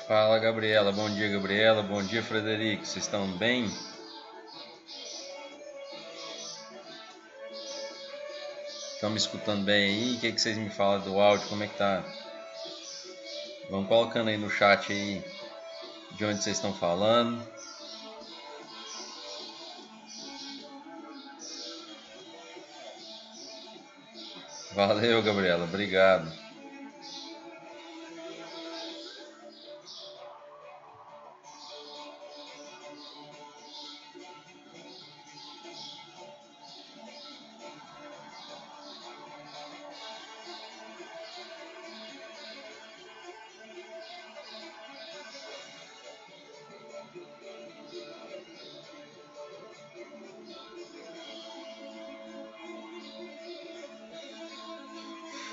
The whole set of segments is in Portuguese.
Fala, Gabriela. Bom dia, Gabriela. Bom dia, Frederico. Vocês estão bem? Estão me escutando bem aí? O que vocês me falam do áudio? Como é que tá? Vão colocando aí no chat aí de onde vocês estão falando. Valeu, Gabriela. Obrigado.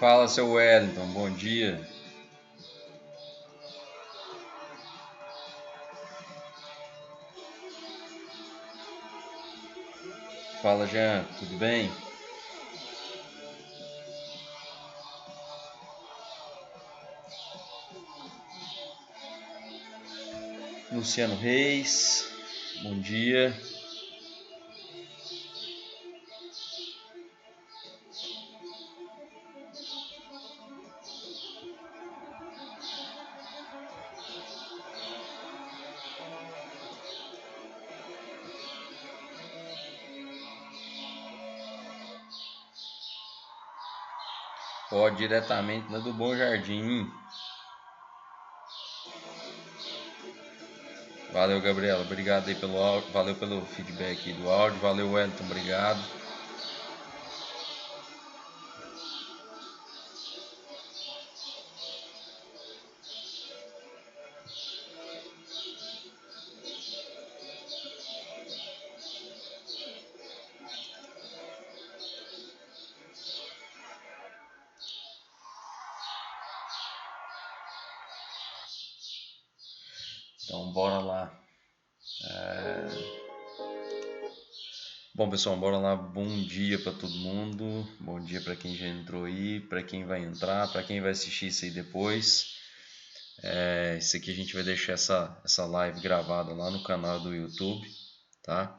Fala, seu Wellington. Bom dia. Fala, Jean. Tudo bem? Luciano Reis. Bom dia. Pode diretamente lá do Bom Jardim. Valeu, Gabriela. Obrigado aí pelo áudio. Valeu pelo feedback aí do áudio. Valeu, Wellington. Obrigado. Então, bora lá. Bom, pessoal, bora lá. Bom dia para todo mundo. Bom dia para quem já entrou aí, para quem vai entrar, para quem vai assistir isso aí depois. Isso aqui a gente vai deixar essa live gravada lá no canal do YouTube, tá?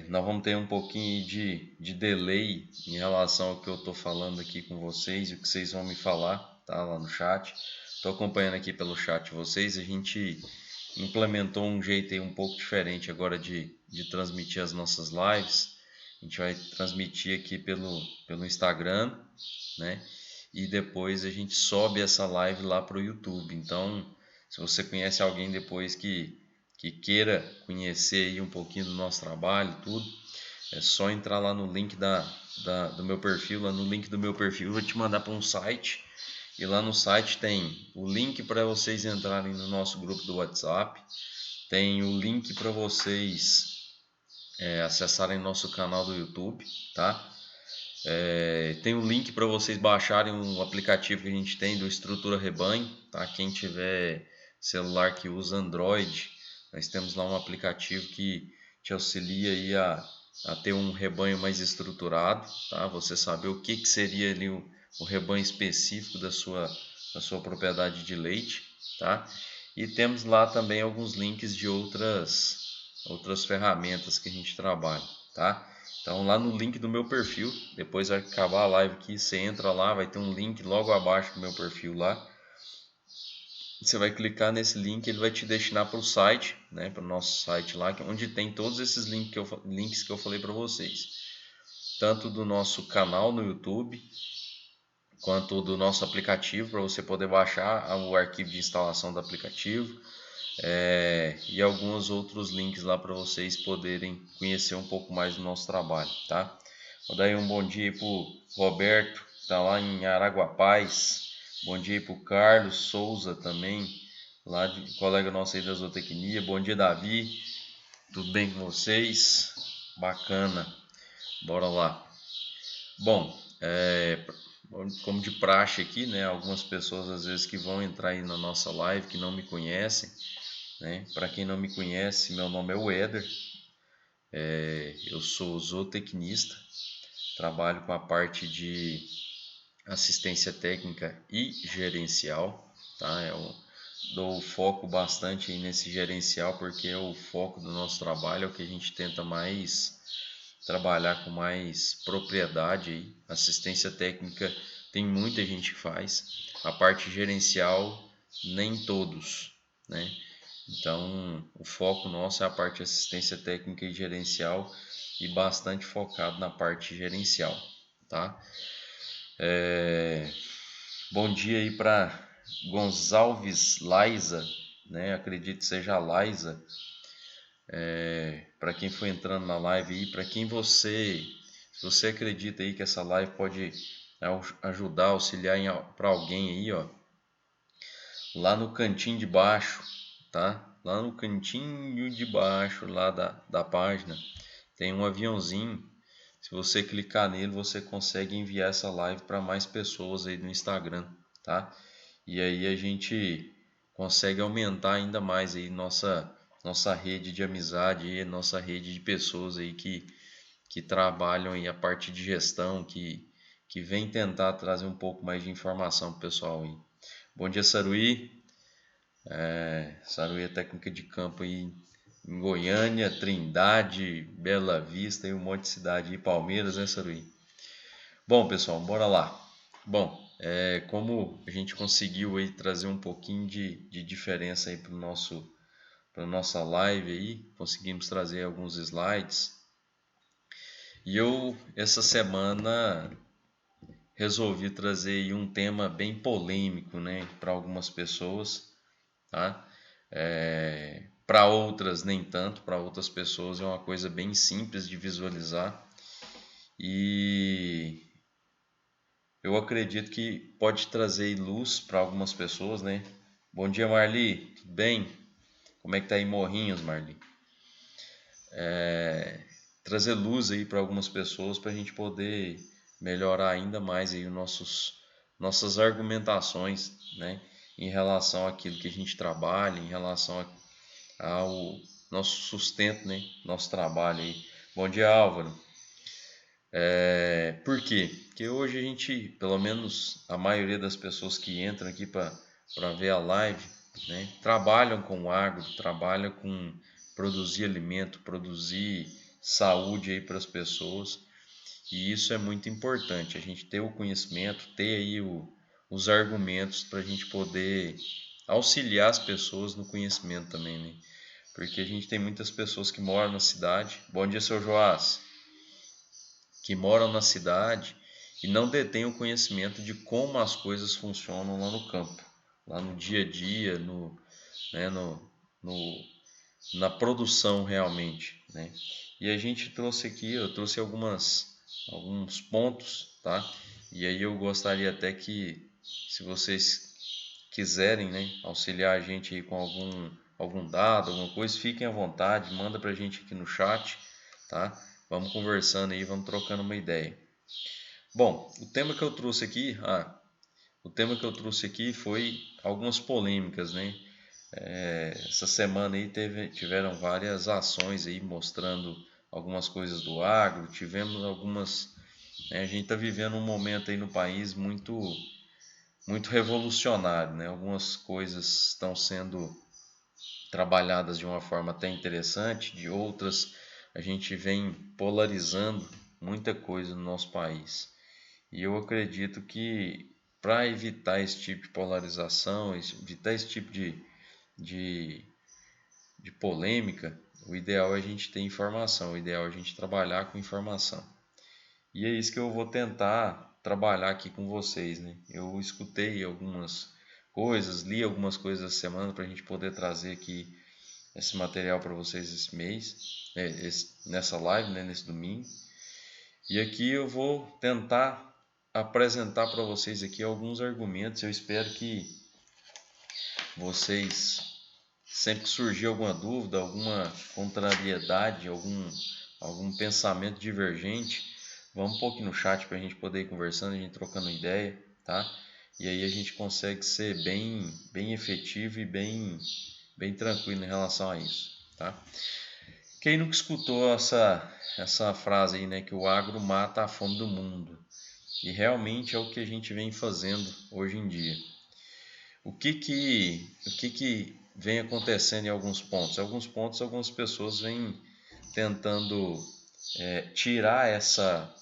Nós vamos ter um pouquinho de delay em relação ao que eu tô falando aqui com vocês e o que vocês vão me falar, tá? Lá no chat. Tô acompanhando aqui pelo chat vocês. A gente implementou um jeito aí um pouco diferente agora de transmitir as nossas lives. A gente vai transmitir aqui pelo Instagram, né? E depois a gente sobe essa live lá para o YouTube. Então, se você conhece alguém depois que queira conhecer aí um pouquinho do nosso trabalho, tudo, é só entrar lá no link do meu perfil. Lá no link do meu perfil eu vou te mandar para um site. E lá no site tem o link para vocês entrarem no nosso grupo do WhatsApp. Tem o link para vocês acessarem nosso canal do YouTube, tá? Tem o link para vocês baixarem um aplicativo que a gente tem do Estrutura Rebanho, tá? Quem tiver celular que usa Android, nós temos lá um aplicativo que te auxilia aí a ter um rebanho mais estruturado, tá? Você saber o que seria ali o rebanho específico da sua propriedade de leite, tá? E temos lá também alguns links de outras ferramentas que a gente trabalha, tá? Então lá no link do meu perfil, depois vai acabar a live aqui, você entra lá, vai ter um link logo abaixo do meu perfil lá. Você vai clicar nesse link, ele vai te destinar para o site, né, para o nosso site lá, onde tem todos esses links que eu falei para vocês. Tanto do nosso canal no YouTube, quanto do nosso aplicativo, para você poder baixar o arquivo de instalação do aplicativo. E alguns outros links lá para vocês poderem conhecer um pouco mais do nosso trabalho, tá? Vou dar aí um bom dia para o Roberto, que está lá em Araguapaz. Bom dia para o Carlos Souza também, lá de colega nosso aí da zootecnia. Bom dia, Davi. Tudo bem com vocês? Bacana. Bora lá. Bom, como de praxe aqui, né? Algumas pessoas às vezes que vão entrar aí na nossa live que não me conhecem, né? Para quem não me conhece, meu nome é Weder. Eu sou zootecnista, trabalho com a parte de assistência técnica e gerencial, tá? Dou foco bastante aí nesse gerencial, porque é o foco do nosso trabalho, é o que a gente tenta mais trabalhar com mais propriedade aí. Assistência técnica tem muita gente que faz, a parte gerencial nem todos, né? Então o foco nosso é a parte de assistência técnica e gerencial e bastante focado na parte gerencial, tá? Bom dia aí para Gonçalves Laiza, né? Acredito que seja a Laiza. Para quem foi entrando na live aí, para quem se você acredita aí que essa live pode ajudar, auxiliar para alguém aí, ó, lá no cantinho de baixo, tá? Lá no cantinho de baixo lá da página tem um aviãozinho. Se você clicar nele, você consegue enviar essa live para mais pessoas aí no Instagram, tá? E aí a gente consegue aumentar ainda mais aí nossa rede de amizade e nossa rede de pessoas aí que trabalham aí a parte de gestão, que vem tentar trazer um pouco mais de informação para o pessoal aí. Bom dia, Saruí. Saruí é técnica de campo aí em Goiânia, Trindade, Bela Vista e um monte de cidade aí, Palmeiras, né, Saruí? Bom, pessoal, bora lá. Bom, como a gente conseguiu aí trazer um pouquinho de diferença aí para nossa live aí, conseguimos trazer alguns slides. E eu essa semana resolvi trazer aí um tema bem polêmico, né, para algumas pessoas, tá? Para outras nem tanto, para outras pessoas é uma coisa bem simples de visualizar e eu acredito que pode trazer luz para algumas pessoas, né? Bom dia, Marli, tudo bem? Como é que tá aí, Morrinhos, Marli? Trazer luz aí para algumas pessoas para a gente poder melhorar ainda mais aí nossas argumentações, né? Em relação àquilo que a gente trabalha, em relação ao nosso sustento, né? Nosso trabalho aí. Bom dia, Álvaro. Por quê? Porque hoje a gente, pelo menos a maioria das pessoas que entram aqui para ver a live, né, trabalham com o agro, trabalham com produzir alimento, produzir saúde aí para as pessoas. E isso é muito importante, a gente ter o conhecimento, ter aí os argumentos para a gente poder auxiliar as pessoas no conhecimento também, né? Porque a gente tem muitas pessoas que moram na cidade. Bom dia, seu Joás, que moram na cidade e não detêm o conhecimento de como as coisas funcionam lá no campo, lá no dia a dia, né, no, na produção realmente, né? E a gente trouxe aqui, eu trouxe alguns pontos, tá? E aí eu gostaria até que, se vocês quiserem, né, auxiliar a gente aí com algum dado, alguma coisa, fiquem à vontade, manda pra gente aqui no chat, tá? Vamos conversando aí, vamos trocando uma ideia. Bom, o tema que eu trouxe aqui foi algumas polêmicas, né? Essa semana aí tiveram várias ações aí mostrando algumas coisas do agro, tivemos algumas, né, a gente está vivendo um momento aí no país muito revolucionário, né? Algumas coisas estão sendo trabalhadas de uma forma até interessante, de outras a gente vem polarizando muita coisa no nosso país. E eu acredito que para evitar esse tipo de polarização, evitar esse tipo de, de polêmica, o ideal é a gente ter informação, o ideal é a gente trabalhar com informação. E é isso que eu vou tentar trabalhar aqui com vocês, né? Eu escutei algumas coisas, li algumas coisas essa semana para a gente poder trazer aqui esse material para vocês esse mês, nessa live, né, nesse domingo. E aqui eu vou tentar apresentar para vocês aqui alguns argumentos. Eu espero que vocês, sempre que surgir alguma dúvida, alguma contrariedade, algum pensamento divergente, vamos um pouquinho no chat para a gente poder ir conversando, a gente trocando ideia, tá? E aí a gente consegue ser bem efetivo e bem tranquilo em relação a isso, tá? Quem nunca escutou essa frase aí, né, que o agro mata a fome do mundo? E realmente é o que a gente vem fazendo hoje em dia. o que que vem acontecendo em alguns pontos? Em alguns pontos, algumas pessoas vêm tentando tirar essa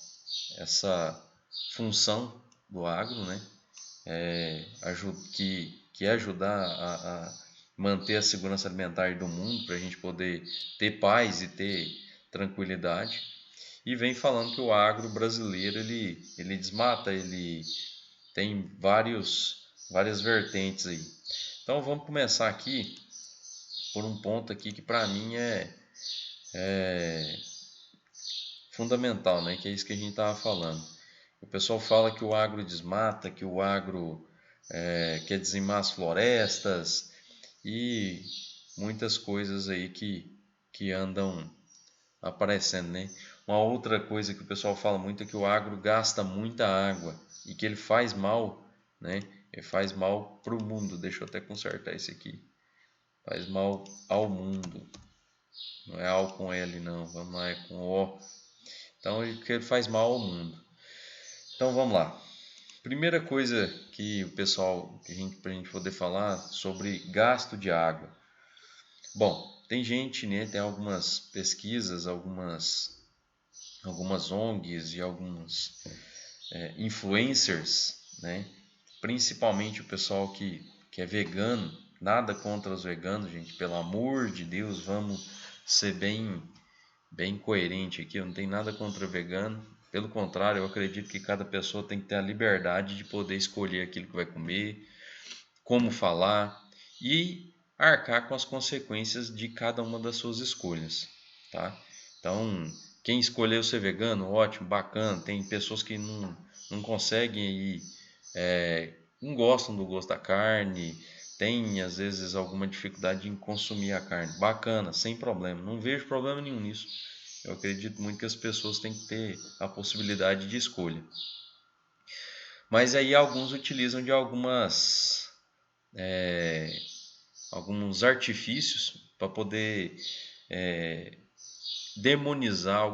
função do agro, né? Que é ajudar a manter a segurança alimentar do mundo, para a gente poder ter paz e ter tranquilidade. E vem falando que o agro brasileiro ele desmata, ele tem várias vertentes aí. Então vamos começar aqui por um ponto aqui que para mim é fundamental, né? Que é isso que a gente estava falando. O pessoal fala que o agro desmata, que o agro quer dizimar as florestas e muitas coisas aí que andam aparecendo, né? Uma outra coisa que o pessoal fala muito é que o agro gasta muita água e que ele faz mal, né? Ele faz mal para o mundo. Deixa eu até consertar isso aqui. Faz mal ao mundo. Não é ao com L, não. Vamos lá, é com O. Então, ele faz mal ao mundo. Então, vamos lá. Primeira coisa que o pessoal, para a gente poder falar sobre gasto de água. Bom, tem gente, né? Tem algumas pesquisas, algumas ONGs e alguns influencers, né? Principalmente o pessoal que é vegano. Nada contra os veganos, gente. Pelo amor de Deus, vamos ser bem coerente aqui. Eu não tenho nada contra vegano. Pelo contrário, eu acredito que cada pessoa tem que ter a liberdade de poder escolher aquilo que vai comer, como falar e arcar com as consequências de cada uma das suas escolhas, tá? Então, quem escolheu ser vegano, ótimo, bacana. Tem pessoas que não conseguem aí, não gostam do gosto da carne, tem às vezes alguma dificuldade em consumir a carne. Bacana, sem problema. Não vejo problema nenhum nisso. Eu acredito muito que as pessoas têm que ter a possibilidade de escolha. Mas aí alguns utilizam de alguns artifícios para poder demonizar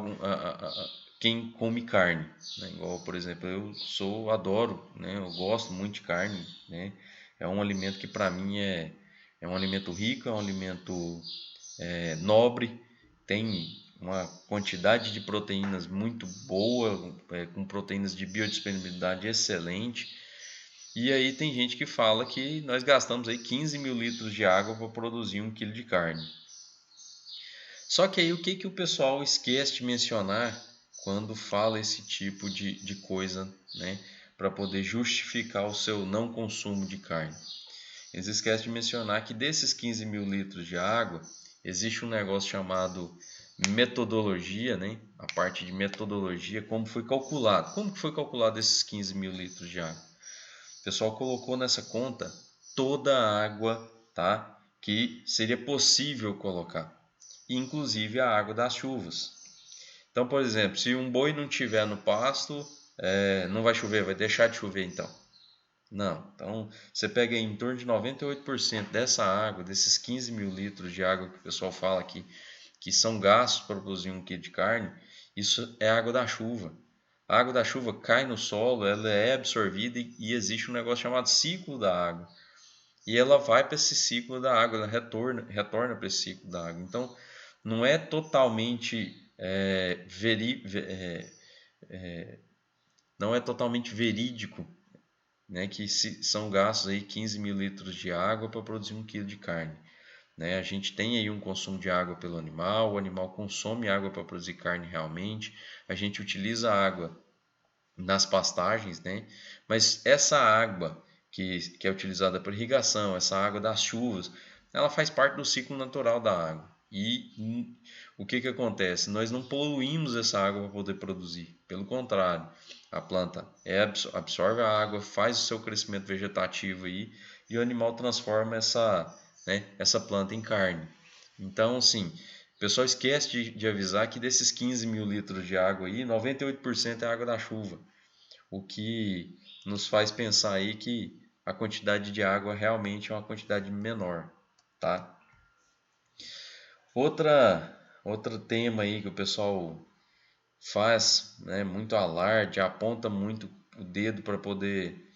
quem come carne, né? Igual, por exemplo, adoro, né? Eu gosto muito de carne, né? É um alimento que para mim é um alimento rico, é um alimento nobre, tem uma quantidade de proteínas muito boa, com proteínas de biodisponibilidade excelente. E aí tem gente que fala que nós gastamos aí 15 mil litros de água para produzir 1 quilo de carne. Só que aí o que o pessoal esquece de mencionar quando fala esse tipo de coisa, né? Para poder justificar o seu não consumo de carne. Eles esquecem de mencionar que desses 15 mil litros de água, existe um negócio chamado metodologia, né? A parte de metodologia, como foi calculado. Como que foi calculado esses 15 mil litros de água? O pessoal colocou nessa conta toda a água, tá? Que seria possível colocar, inclusive a água das chuvas. Então, por exemplo, se um boi não tiver no pasto, não vai chover, vai deixar de chover então. Não, então você pega em torno de 98% dessa água, desses 15 mil litros de água que o pessoal fala que são gastos para produzir 1 quilo de carne, isso é água da chuva. A água da chuva cai no solo, ela é absorvida e existe um negócio chamado ciclo da água. E ela vai para esse ciclo da água, ela retorna para esse ciclo da água. Então, não é totalmente não é totalmente verídico, né, que são gastos aí 15 mil litros de água para produzir 1 quilo de carne. Né? A gente tem aí um consumo de água pelo animal, o animal consome água para produzir carne realmente, a gente utiliza água nas pastagens, né? Mas essa água que é utilizada para irrigação, essa água das chuvas, ela faz parte do ciclo natural da água. E o que acontece? Nós não poluímos essa água para poder produzir. Pelo contrário, a planta absorve a água, faz o seu crescimento vegetativo aí, e o animal transforma essa planta em carne. Então, assim, o pessoal esquece de avisar que desses 15 mil litros de água aí, 98% é água da chuva. O que nos faz pensar aí que a quantidade de água realmente é uma quantidade menor, tá? Outro tema aí que o pessoal faz, né, muito alarde, aponta muito o dedo para poder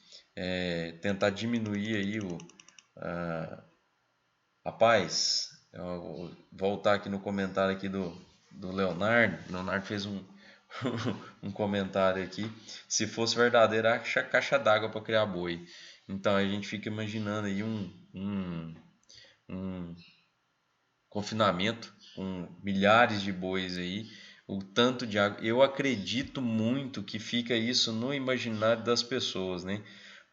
tentar diminuir aí Rapaz, eu vou voltar aqui no comentário aqui do Leonardo. O Leonardo fez um comentário aqui. Se fosse verdadeira caixa d'água para criar boi. Então a gente fica imaginando aí um confinamento com milhares de bois aí, o tanto de água. Eu acredito muito que fica isso no imaginário das pessoas, né?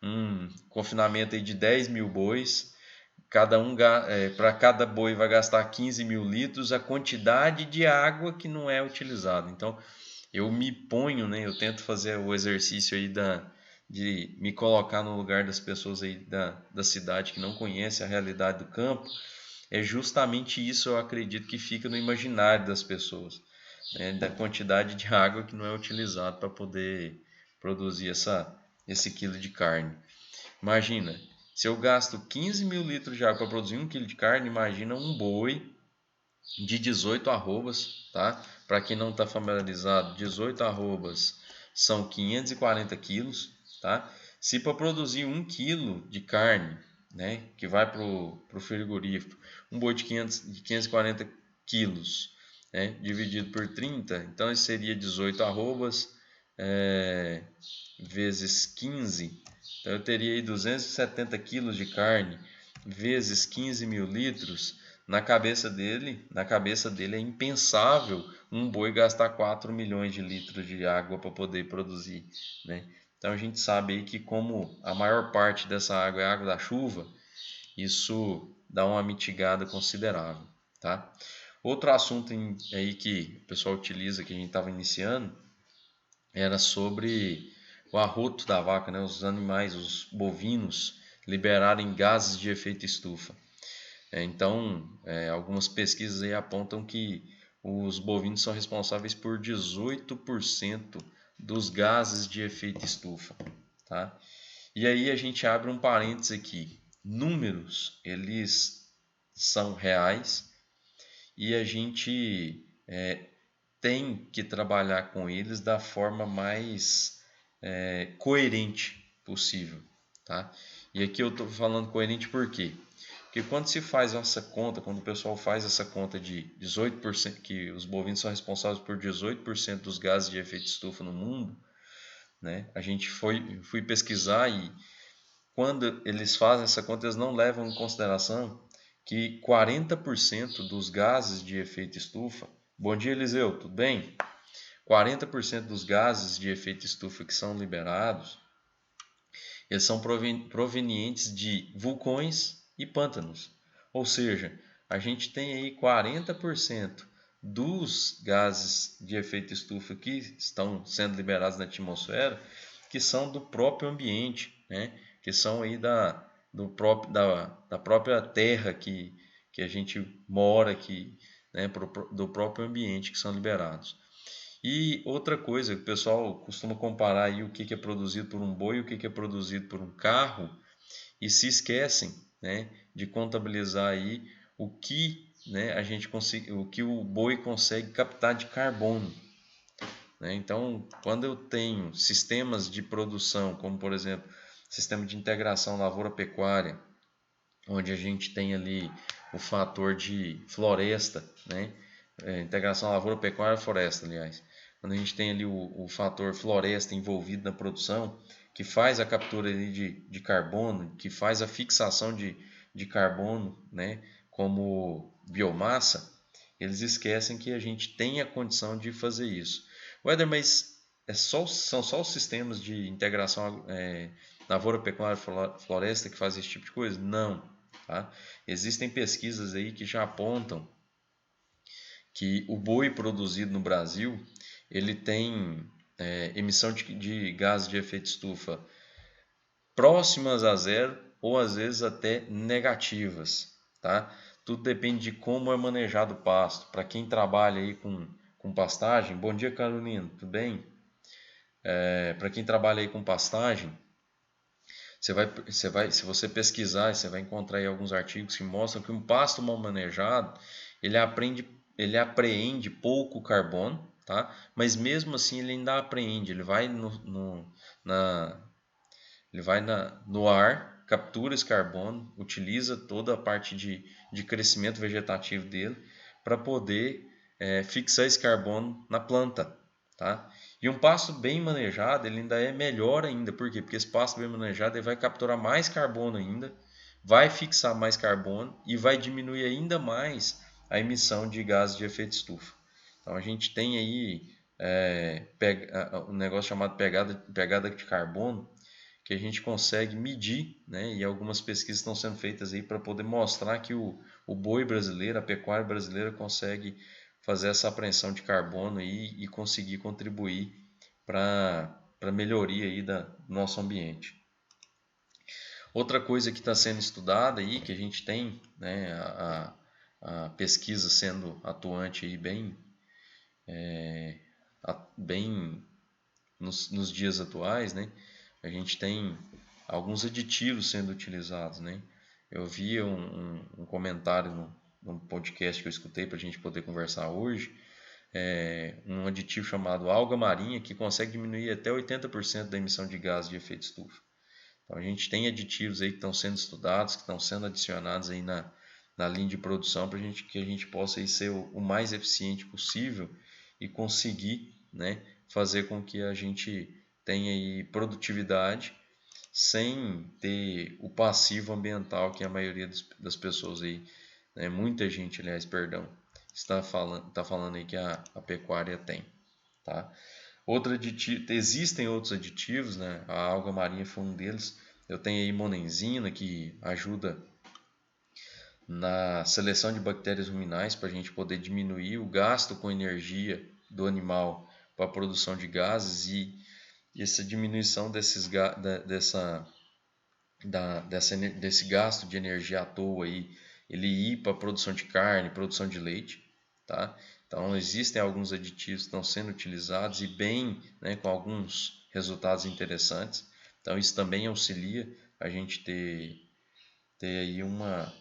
Um confinamento aí de 10 mil bois, para cada boi vai gastar 15 mil litros, a quantidade de água que não é utilizada. Então, eu me ponho, né? Eu tento fazer o exercício aí de me colocar no lugar das pessoas aí da cidade que não conhecem a realidade do campo. É justamente isso, eu acredito, que fica no imaginário das pessoas, né? Da quantidade de água que não é utilizada para poder produzir esse quilo de carne. Imagina, se eu gasto 15 mil litros de água para produzir 1 quilo de carne, imagina um boi de 18 arrobas, tá? Para quem não está familiarizado, 18 arrobas são 540 quilos, tá? Se para produzir 1 quilo de carne, né, que vai para o frigorífico, um boi de 540 quilos, né, dividido por 30, então isso seria 18 arrobas vezes 15, então eu teria aí 270 quilos de carne vezes 15 mil litros. Na cabeça dele é impensável um boi gastar 4 milhões de litros de água para poder produzir, né? Então a gente sabe aí que como a maior parte dessa água é água da chuva, isso dá uma mitigada considerável, tá? Outro assunto aí que o pessoal utiliza, que a gente estava iniciando, era sobre o arroto da vaca, né? Os animais, os bovinos, liberarem gases de efeito estufa. Então, algumas pesquisas aí apontam que os bovinos são responsáveis por 18% dos gases de efeito estufa, tá? E aí a gente abre um parênteses aqui. Números, eles são reais e a gente tem que trabalhar com eles da forma mais coerente possível, tá? E aqui eu estou falando coerente por quê? Porque quando se faz essa conta, quando o pessoal faz essa conta de 18%, que os bovinos são responsáveis por 18% dos gases de efeito estufa no mundo, né? A gente fui pesquisar e quando eles fazem essa conta, eles não levam em consideração que 40% dos gases de efeito estufa. Bom dia, Eliseu, tudo bem? 40% dos gases de efeito estufa que são liberados, eles são provenientes de vulcões e pântanos. Ou seja, a gente tem aí 40% dos gases de efeito estufa que estão sendo liberados na atmosfera, que são do próprio ambiente, né? Que são aí da própria terra que a gente mora aqui, né? Do próprio ambiente que são liberados. E outra coisa, o pessoal costuma comparar aí o que é produzido por um boi e o que é produzido por um carro e se esquecem, né, de contabilizar aí o que, né, o que o boi consegue captar de carbono, né? Então, quando eu tenho sistemas de produção, como por exemplo, sistema de integração lavoura-pecuária, onde a gente tem ali o fator de floresta, né? Integração lavoura-pecuária-floresta, aliás. Quando a gente tem ali o fator floresta envolvido na produção, que faz a captura ali de carbono, que faz a fixação de carbono, né? Como biomassa, eles esquecem que a gente tem a condição de fazer isso. Weather, mas são só os sistemas de integração lavoura-pecuária-floresta que fazem esse tipo de coisa? Não. Tá? Existem pesquisas aí que já apontam que o boi produzido no Brasil ele tem emissão de gases de efeito estufa próximas a zero ou às vezes até negativas, tá? Tudo depende de como é manejado o pasto. Para quem trabalha aí com pastagem, bom dia Carolina, tudo bem? Para quem trabalha aí com pastagem, se você pesquisar, você vai encontrar aí alguns artigos que mostram que um pasto mal manejado, ele apreende pouco carbono, tá? Mas mesmo assim ele ainda apreende, ele vai no ar captura esse carbono, utiliza toda a parte de crescimento vegetativo dele para poder fixar esse carbono na planta, tá? E um pasto bem manejado, ele ainda é melhor ainda. Por quê? Porque esse pasto bem manejado ele vai capturar mais carbono ainda, vai fixar mais carbono e vai diminuir ainda mais a emissão de gases de efeito estufa. Então a gente tem aí um negócio chamado pegada de carbono, que a gente consegue medir, né? E algumas pesquisas estão sendo feitas aí para poder mostrar que o boi brasileiro, a pecuária brasileira consegue fazer essa apreensão de carbono aí e conseguir contribuir para a melhoria aí do nosso ambiente. Outra coisa que está sendo estudada aí, que a gente tem, né, a pesquisa sendo atuante aí bem nos dias atuais, né, a gente tem alguns aditivos sendo utilizados, né. Eu vi um comentário num podcast que eu escutei para a gente poder conversar hoje, um aditivo chamado alga marinha que consegue diminuir até 80% da emissão de gases de efeito estufa. Então a gente tem aditivos aí que estão sendo estudados, que estão sendo adicionados aí na linha de produção para que a gente possa aí ser o mais eficiente possível e conseguir, né, fazer com que a gente tenha aí produtividade sem ter o passivo ambiental que a maioria das pessoas aí, né, muita gente, aliás, perdão, está falando aí que a pecuária tem, tá? Existem outros aditivos, né? A alga marinha foi um deles. Eu tenho aí monenzina que ajuda na seleção de bactérias ruminais para a gente poder diminuir o gasto com energia do animal para a produção de gases e essa diminuição desse gasto de energia à toa aí, ele ir para a produção de carne, produção de leite, tá? Então existem alguns aditivos que estão sendo utilizados e bem, né, com alguns resultados interessantes. Então isso também auxilia a gente ter aí uma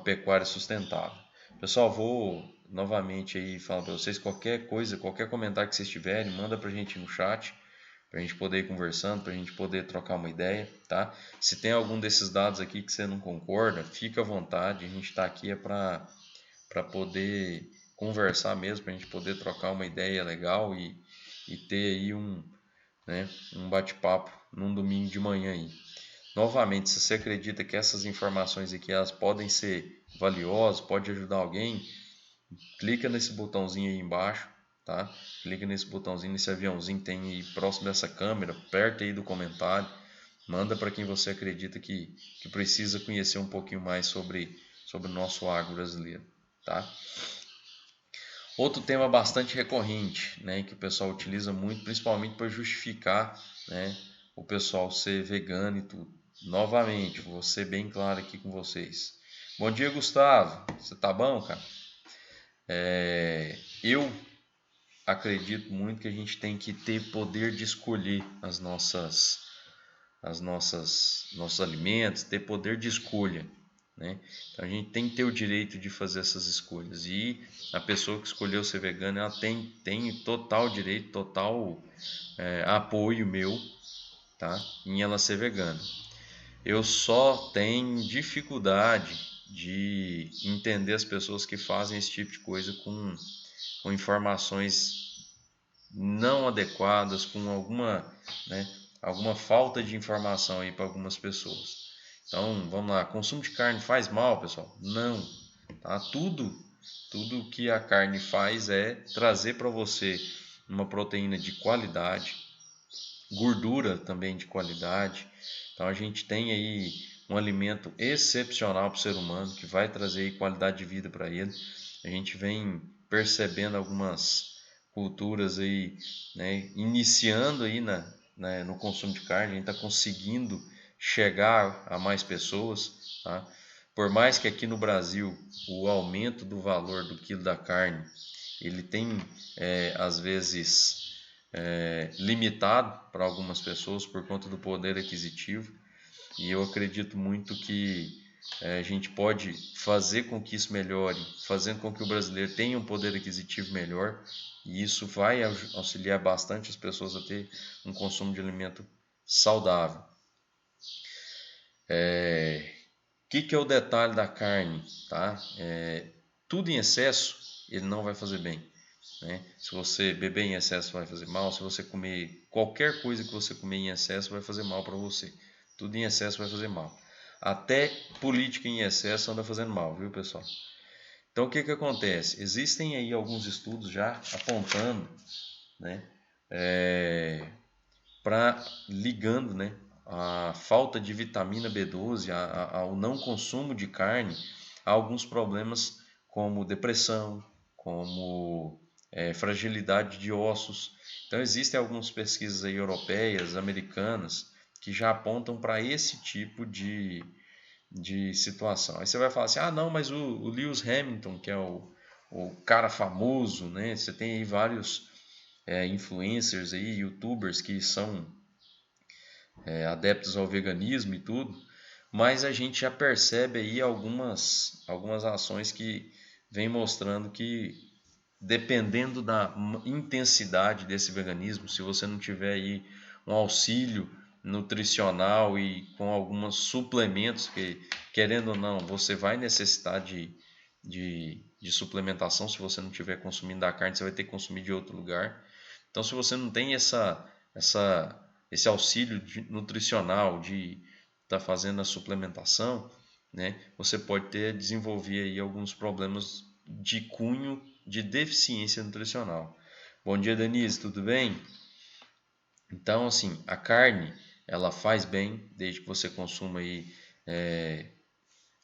pecuária sustentável. Pessoal, vou novamente aí falar para vocês, qualquer coisa, qualquer comentário que vocês tiverem, manda para a gente no chat, para a gente poder ir conversando, para a gente poder trocar uma ideia, tá? Se tem algum desses dados aqui que você não concorda, fica à vontade, a gente está aqui para poder conversar mesmo, para a gente poder trocar uma ideia legal e ter aí um bate-papo num domingo de manhã aí. Novamente, se você acredita que essas informações aqui elas podem ser valiosas, pode ajudar alguém, clica nesse botãozinho aí embaixo, tá? Clica nesse botãozinho, nesse aviãozinho que tem aí próximo dessa câmera, perto aí do comentário, manda para quem você acredita que precisa conhecer um pouquinho mais sobre o nosso agro brasileiro, tá? Outro tema bastante recorrente, né, que o pessoal utiliza muito, principalmente para justificar, né, o pessoal ser vegano e tudo. Novamente, vou ser bem claro aqui com vocês. Bom dia, Gustavo. Você tá bom, cara? Eu acredito muito que a gente tem que ter poder de escolher nossos alimentos, ter poder de escolha, né? Então a gente tem que ter o direito de fazer essas escolhas e a pessoa que escolheu ser vegana ela tem total direito, total apoio meu, tá? Em ela ser vegana. Eu só tenho dificuldade de entender as pessoas que fazem esse tipo de coisa com informações não adequadas, com alguma falta de informação aí para algumas pessoas. Então, vamos lá, consumo de carne faz mal, pessoal? Não, tá? Tudo que a carne faz é trazer para você uma proteína de qualidade, gordura também de qualidade. Então, a gente tem aí um alimento excepcional para o ser humano que vai trazer aí qualidade de vida para ele. A gente vem percebendo algumas culturas aí, né, iniciando aí no consumo de carne, a gente está conseguindo chegar a mais pessoas, tá? Por mais que aqui no Brasil o aumento do valor do quilo da carne ele tem às vezes limitado para algumas pessoas por conta do poder aquisitivo e eu acredito muito que a gente pode fazer com que isso melhore, fazendo com que o brasileiro tenha um poder aquisitivo melhor e isso vai auxiliar bastante as pessoas a ter um consumo de alimento saudável. Que é o detalhe da carne, tá? Tudo em excesso, ele não vai fazer bem, né? Se você beber em excesso vai fazer mal, se você comer qualquer coisa que você comer em excesso vai fazer mal para você. Tudo em excesso vai fazer mal. Até política em excesso anda fazendo mal, viu, pessoal? Então o que que acontece? Existem aí alguns estudos já apontando, né, para ligando, né, a falta de vitamina B12 ao não consumo de carne a alguns problemas como depressão, como fragilidade de ossos. Então existem algumas pesquisas aí europeias, americanas, que já apontam para esse tipo de situação. Aí você vai falar assim, ah não, mas o Lewis Hamilton, que é o cara famoso, né? Você tem aí vários influencers aí, youtubers que são adeptos ao veganismo e tudo, mas a gente já percebe aí algumas ações que vem mostrando que dependendo da intensidade desse veganismo, se você não tiver aí um auxílio nutricional e com alguns suplementos que, querendo ou não, você vai necessitar de suplementação. Se você não estiver consumindo da carne, você vai ter que consumir de outro lugar. Então, se você não tem esse auxílio nutricional de estar fazendo a suplementação, né, você pode desenvolver aí alguns problemas de cunho de deficiência nutricional. Bom dia, Denise, tudo bem? Então, assim, a carne, ela faz bem, desde que você consuma aí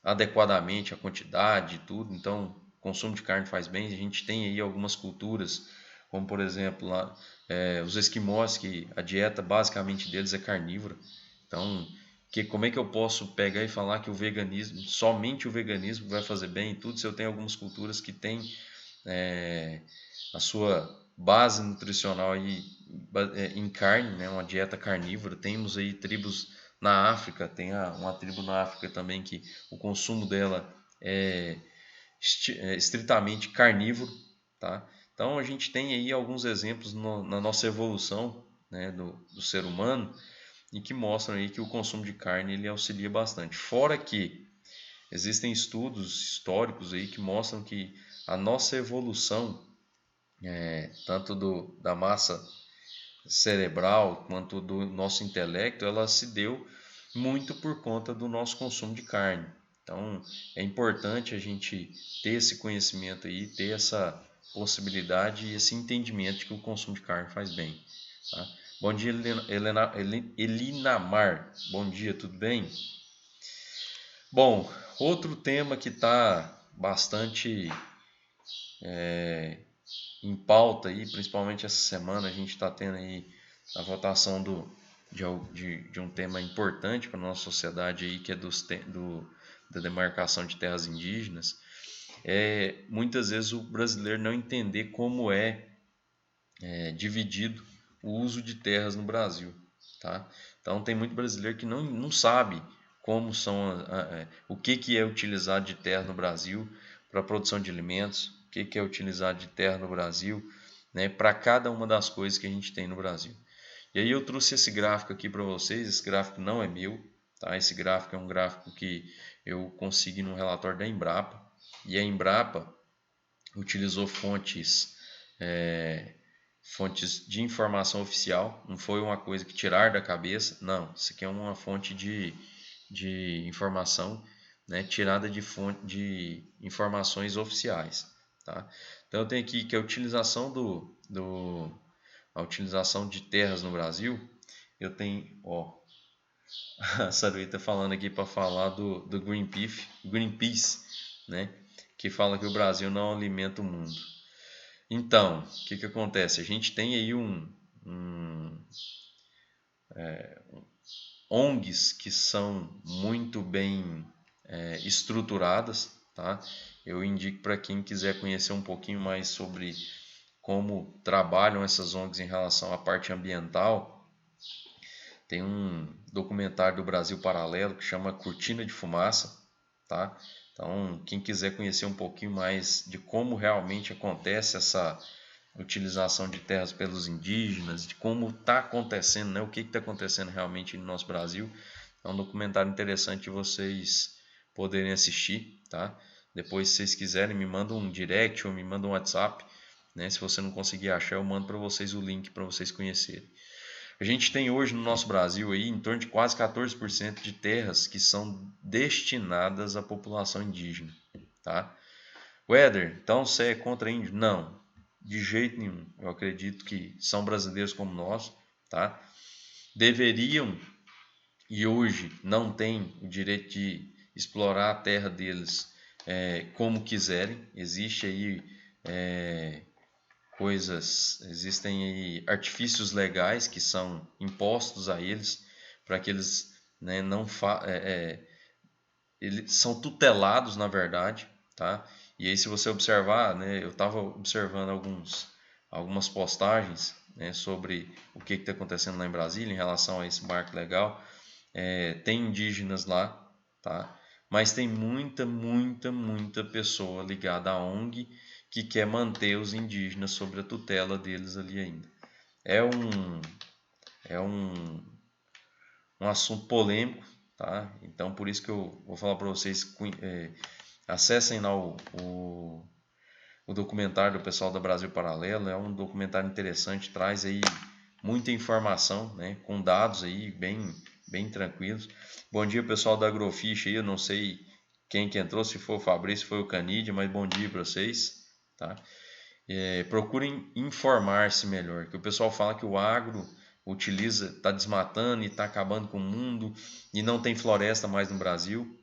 adequadamente a quantidade e tudo. Então, o consumo de carne faz bem. A gente tem aí algumas culturas, como por exemplo, lá, os esquimós, que a dieta basicamente deles é carnívora. Então, como é que eu posso pegar e falar que o veganismo, somente o veganismo vai fazer bem e tudo, se eu tenho algumas culturas que têm a sua base nutricional aí, em carne, né, uma dieta carnívora. Temos aí tribos na África, tem uma tribo na África também que o consumo dela é estritamente carnívoro, tá? Então a gente tem aí alguns exemplos na nossa evolução, né, do ser humano, e que mostram aí que o consumo de carne ele auxilia bastante. Fora que existem estudos históricos aí que mostram que a nossa evolução, tanto da massa cerebral quanto do nosso intelecto, ela se deu muito por conta do nosso consumo de carne. Então, é importante a gente ter esse conhecimento aí, ter essa possibilidade e esse entendimento de que o consumo de carne faz bem. Tá? Bom dia, Elinamar. Bom dia, tudo bem? Bom, outro tema que está bastante em pauta aí, principalmente essa semana, a gente está tendo aí a votação de um tema importante para a nossa sociedade aí, que é da demarcação de terras indígenas. Muitas vezes o brasileiro não entender como dividido o uso de terras no Brasil, tá? Então tem muito brasileiro que não sabe como são o que é utilizado de terra no Brasil para a produção de alimentos, o que é utilizado de terra no Brasil, né, para cada uma das coisas que a gente tem no Brasil. E aí eu trouxe esse gráfico aqui para vocês. Esse gráfico não é meu, tá? Esse gráfico é um gráfico que eu consegui no relatório da Embrapa, e a Embrapa utilizou fontes de informação oficial, não foi uma coisa que tirar da cabeça, não, isso aqui é uma fonte de informação, né, tirada de informações oficiais, tá? Então eu tenho aqui que a utilização de terras no Brasil, eu tenho, ó, a Saruí falando aqui para falar do Greenpeace, né, que fala que o Brasil não alimenta o mundo. Então, o que acontece? A gente tem aí ONGs que são muito bem estruturadas, tá? Eu indico para quem quiser conhecer um pouquinho mais sobre como trabalham essas ONGs em relação à parte ambiental. Tem um documentário do Brasil Paralelo que chama Cortina de Fumaça, tá? Então, quem quiser conhecer um pouquinho mais de como realmente acontece essa utilização de terras pelos indígenas, de como está acontecendo, né? O que está acontecendo realmente no nosso Brasil, É um documentário interessante de vocês poderem assistir, tá? Depois, se vocês quiserem, me mandam um direct ou me mandam um WhatsApp, né? Se você não conseguir achar, eu mando para vocês o link para vocês conhecerem. A gente tem hoje no nosso Brasil aí em torno de quase 14% de terras que são destinadas à população indígena, tá? Weather, então você é contra índio? Não, de jeito nenhum. Eu acredito que são brasileiros como nós, tá? Deveriam e hoje não têm o direito de explorar a terra deles como quiserem. Existe aí existem aí artifícios legais que são impostos a eles para que eles, né, não eles são tutelados na verdade, tá? E aí se você observar, né, eu estava observando algumas postagens, né, sobre o que está acontecendo lá em Brasília em relação a esse marco legal. Tem indígenas lá, tá? Mas tem muita pessoa ligada à ONG que quer manter os indígenas sob a tutela deles ali ainda. É um, é um assunto polêmico, tá? Então por isso que eu vou falar para vocês, acessem lá o documentário do pessoal da Brasil Paralelo. É um documentário interessante, traz aí muita informação, né? Com dados aí bem tranquilos. Bom dia pessoal da Agrofish aí, eu não sei quem que entrou, se foi o Fabrício, foi o Canidia, mas bom dia para vocês, tá? Procurem informar-se melhor, que o pessoal fala que o agro está desmatando e está acabando com o mundo e não tem floresta mais no Brasil.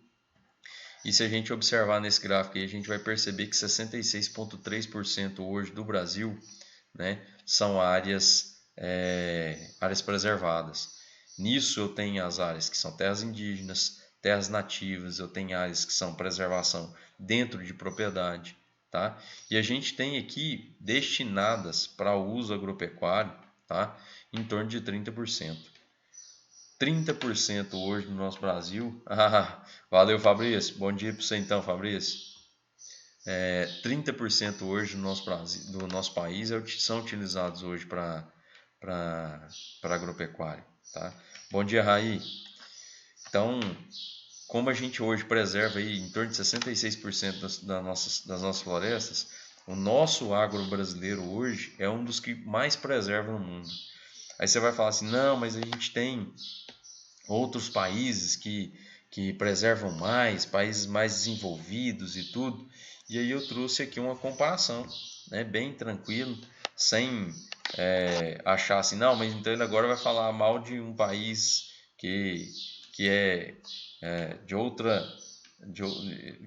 E se a gente observar nesse gráfico aí, a gente vai perceber que 66,3% hoje do Brasil, né, são áreas preservadas. Nisso eu tenho as áreas que são terras indígenas, terras nativas, eu tenho áreas que são preservação dentro de propriedade, tá? E a gente tem aqui destinadas para uso agropecuário, tá? Em torno de 30%. 30% hoje no nosso Brasil. Valeu, Fabrício. Bom dia para você então, Fabrício. 30% hoje do nosso país são utilizados hoje para agropecuária. Tá? Bom dia, Raí. Então, como a gente hoje preserva aí em torno de 66% das nossas florestas, o nosso agro brasileiro hoje é um dos que mais preserva no mundo. Aí você vai falar assim, não, mas a gente tem outros países que preservam mais, países mais desenvolvidos e tudo. E aí eu trouxe aqui uma comparação, né, bem tranquilo, sem achar assim, não, mas então ele agora vai falar mal de um país que é, de outra,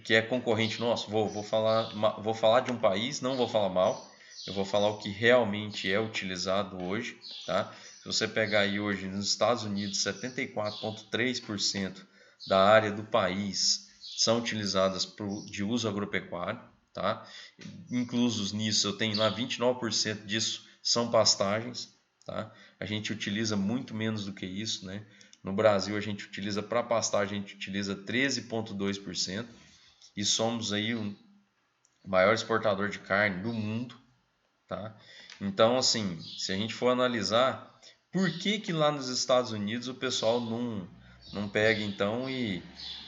que é concorrente nosso. Vou falar de um país, não vou falar mal, eu vou falar o que realmente é utilizado hoje, tá? Se você pegar aí hoje nos Estados Unidos, 74,3% da área do país são utilizadas de uso agropecuário, tá? Inclusos nisso, eu tenho lá 29% disso são pastagens, tá? A gente utiliza muito menos do que isso, né? No Brasil, a gente utiliza para pastagem, a gente utiliza 13,2% e somos aí o maior exportador de carne do mundo, tá? Então, assim, se a gente for analisar, por que lá nos Estados Unidos o pessoal não pega então e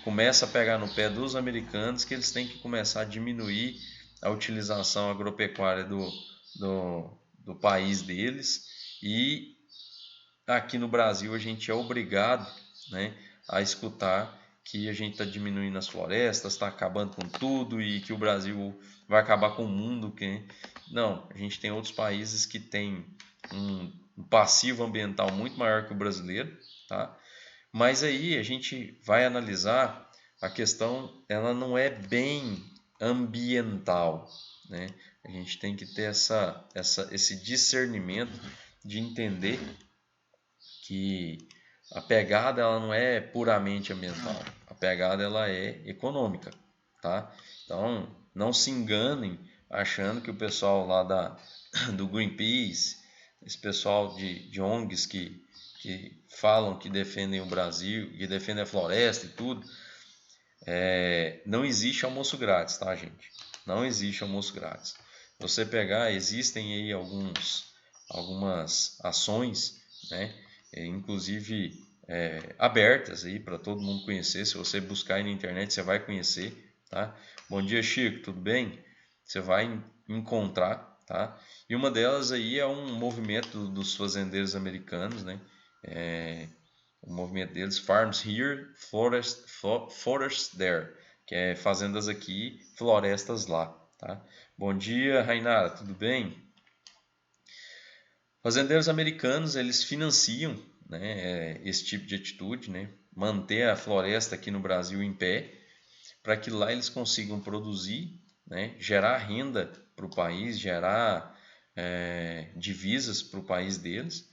começa a pegar no pé dos americanos, que eles têm que começar a diminuir a utilização agropecuária do país deles, e aqui no Brasil a gente é obrigado, né, a escutar que a gente está diminuindo as florestas, está acabando com tudo e que o Brasil vai acabar com o mundo. Não, a gente tem outros países que têm um passivo ambiental muito maior que o brasileiro, tá? Mas aí a gente vai analisar a questão, ela não é bem ambiental, né? A gente tem que ter esse discernimento de entender que a pegada ela não é puramente ambiental, a pegada ela é econômica, tá? Então não se enganem achando que o pessoal lá do Greenpeace, esse pessoal de ONGs que falam que defendem o Brasil, que defendem a floresta e tudo, não existe almoço grátis, tá, gente? Não existe almoço grátis. Você pegar, existem aí algumas ações, né? Inclusive abertas aí para todo mundo conhecer. Se você buscar aí na internet, você vai conhecer, tá? Bom dia, Chico, tudo bem? Você vai encontrar, tá? E uma delas aí é um movimento dos fazendeiros americanos, né? O movimento deles, Farms Here, Forests There, que é fazendas aqui, florestas lá, tá? Bom dia, Rainara, tudo bem? Fazendeiros americanos, eles financiam, né, esse tipo de atitude, né? Manter a floresta aqui no Brasil em pé, para que lá eles consigam produzir, né, gerar renda para o país, gerar divisas para o país deles,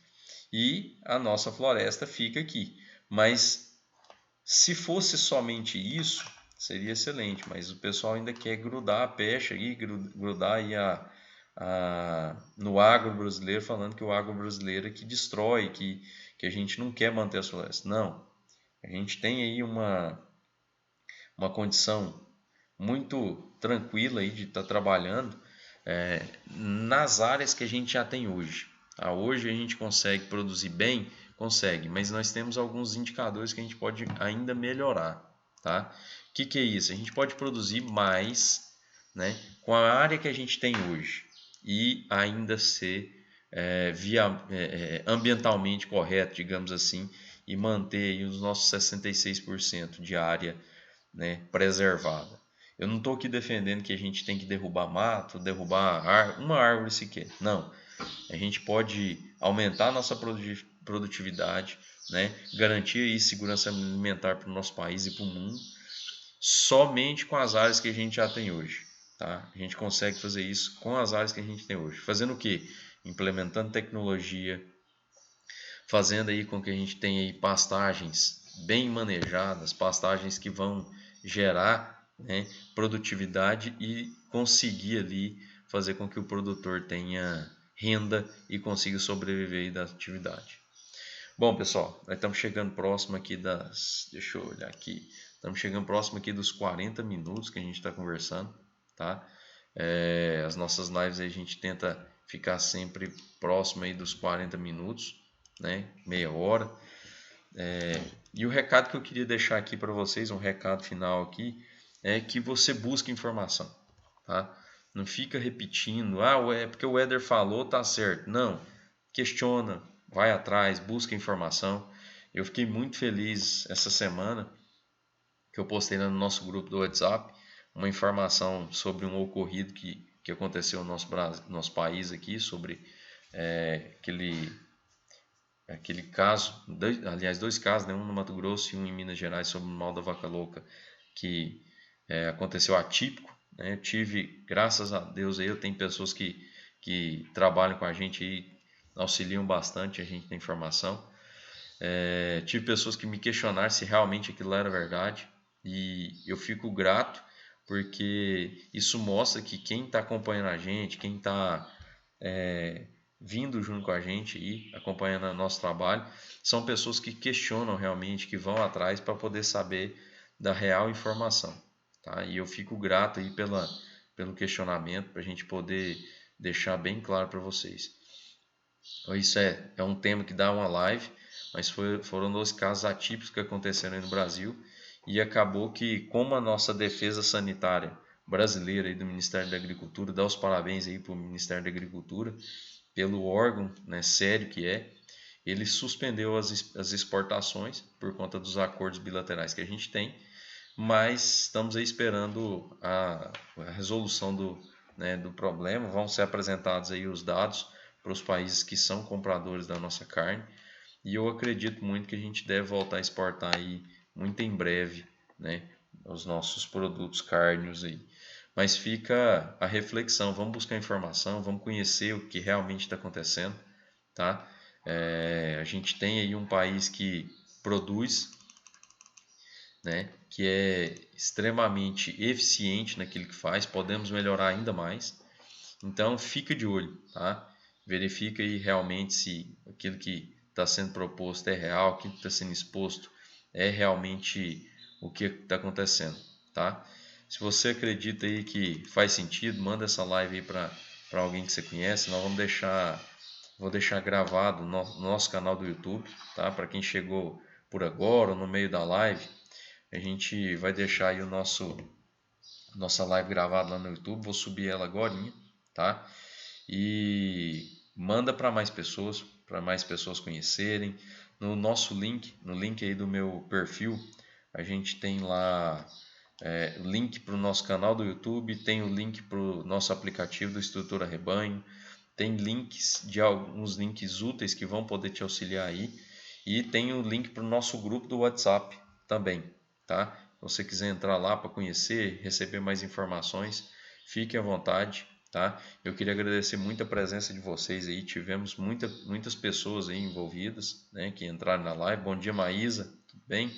e a nossa floresta fica aqui. Mas se fosse somente isso, seria excelente, mas o pessoal ainda quer grudar a pecha aí, grudar aí no agro brasileiro, falando que o agro brasileiro é que destrói, que a gente não quer manter as florestas. Não, a gente tem aí uma condição muito tranquila aí de estar trabalhando nas áreas que a gente já tem hoje. Hoje a gente consegue produzir bem, consegue, mas nós temos alguns indicadores que a gente pode ainda melhorar, tá? O que é isso? A gente pode produzir mais, né, com a área que a gente tem hoje e ainda ser ambientalmente correto, digamos assim, e manter aí os nossos 66% de área, né, preservada. Eu não estou aqui defendendo que a gente tem que derrubar mato, derrubar uma árvore sequer. Não. A gente pode aumentar a nossa produtividade, né, garantir aí segurança alimentar para o nosso país e para o mundo, somente com as áreas que a gente já tem hoje. Tá? A gente consegue fazer isso com as áreas que a gente tem hoje. Fazendo o quê? Implementando tecnologia, fazendo aí com que a gente tenha aí pastagens bem manejadas, pastagens que vão gerar, né, produtividade e conseguir ali fazer com que o produtor tenha renda e consiga sobreviver aí da atividade. Bom, pessoal, nós estamos chegando próximo aqui deixa eu olhar aqui, estamos chegando próximo aqui dos 40 minutos que a gente está conversando, tá? As nossas lives aí a gente tenta ficar sempre próximo aí dos 40 minutos, né? Meia hora. E o recado que eu queria deixar aqui para vocês, um recado final aqui, é que você busque informação, tá? Não fica repetindo, porque o Éder falou, tá certo. Não, questiona, vai atrás, busca informação. Eu fiquei muito feliz essa semana que eu postei no nosso grupo do WhatsApp uma informação sobre um ocorrido que aconteceu no nosso país aqui, sobre aquele caso, aliás, dois casos, né? Um no Mato Grosso e um em Minas Gerais, sobre o mal da vaca louca, que aconteceu atípico. Né? Eu tive, graças a Deus, eu tenho pessoas que trabalham com a gente e auxiliam bastante a gente na informação. Tive pessoas que me questionaram se realmente aquilo era verdade e eu fico grato porque isso mostra que quem está acompanhando a gente, quem está vindo junto com a gente e acompanhando o nosso trabalho, são pessoas que questionam realmente, que vão atrás para poder saber da real informação. Tá? E eu fico grato aí pelo questionamento, para a gente poder deixar bem claro para vocês. Então, isso é um tema que dá uma live, mas foram dois casos atípicos que aconteceram aí no Brasil e acabou que, como a nossa defesa sanitária brasileira e do Ministério da Agricultura, dá os parabéns aí para o Ministério da Agricultura, pelo órgão, né, sério que é, ele suspendeu as exportações por conta dos acordos bilaterais que a gente tem, mas estamos aí esperando a resolução do problema. Vão ser apresentados aí os dados para os países que são compradores da nossa carne e eu acredito muito que a gente deve voltar a exportar aí muito em breve, né, os nossos produtos cárneos aí. Mas fica a reflexão, vamos buscar informação, vamos conhecer o que realmente está acontecendo, tá? A gente tem aí um país que produz, né, que é extremamente eficiente naquilo que faz, podemos melhorar ainda mais. Então fica de olho, tá? Verifica aí realmente se aquilo que está sendo proposto é real, aquilo que está sendo exposto é realmente o que está acontecendo, tá? Se você acredita aí que faz sentido, manda essa live aí para alguém que você conhece. Nós vou deixar gravado no nosso canal do YouTube, tá? Para quem chegou por agora ou no meio da live, a gente vai deixar aí nossa live gravada lá no YouTube. Vou subir ela agorinha, tá? E manda para mais pessoas conhecerem. No nosso link, no link aí do meu perfil, a gente tem lá o link para o nosso canal do YouTube, tem o link para o nosso aplicativo do Estrutura Rebanho, tem links de alguns links úteis que vão poder te auxiliar aí, e tem o link para o nosso grupo do WhatsApp também, tá? Se você quiser entrar lá para conhecer, receber mais informações, fique à vontade, tá? Eu queria agradecer muito a presença de vocês aí, tivemos muitas pessoas aí envolvidas, né, que entraram na live. Bom dia, Maísa, tudo bem?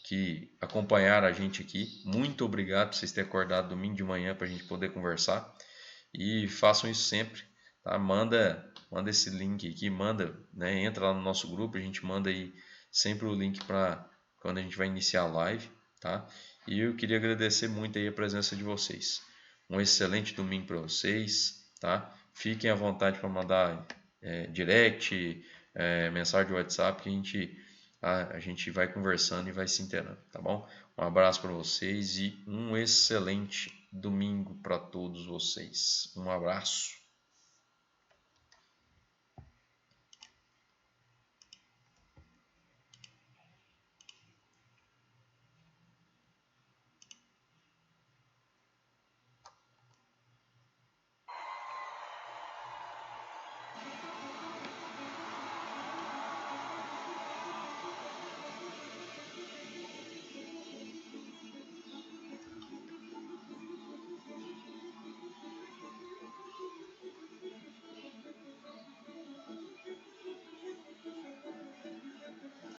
Que acompanharam a gente aqui. Muito obrigado por vocês terem acordado domingo de manhã para a gente poder conversar. E façam isso sempre, tá? Manda esse link aqui, né? Entra lá no nosso grupo, a gente manda aí sempre o link para quando a gente vai iniciar a live, tá? E eu queria agradecer muito aí a presença de vocês. Um excelente domingo para vocês, tá? Fiquem à vontade para mandar direct, mensagem de WhatsApp, que a gente vai conversando e vai se inteirando, tá bom? Um abraço para vocês e um excelente domingo para todos vocês. Um abraço.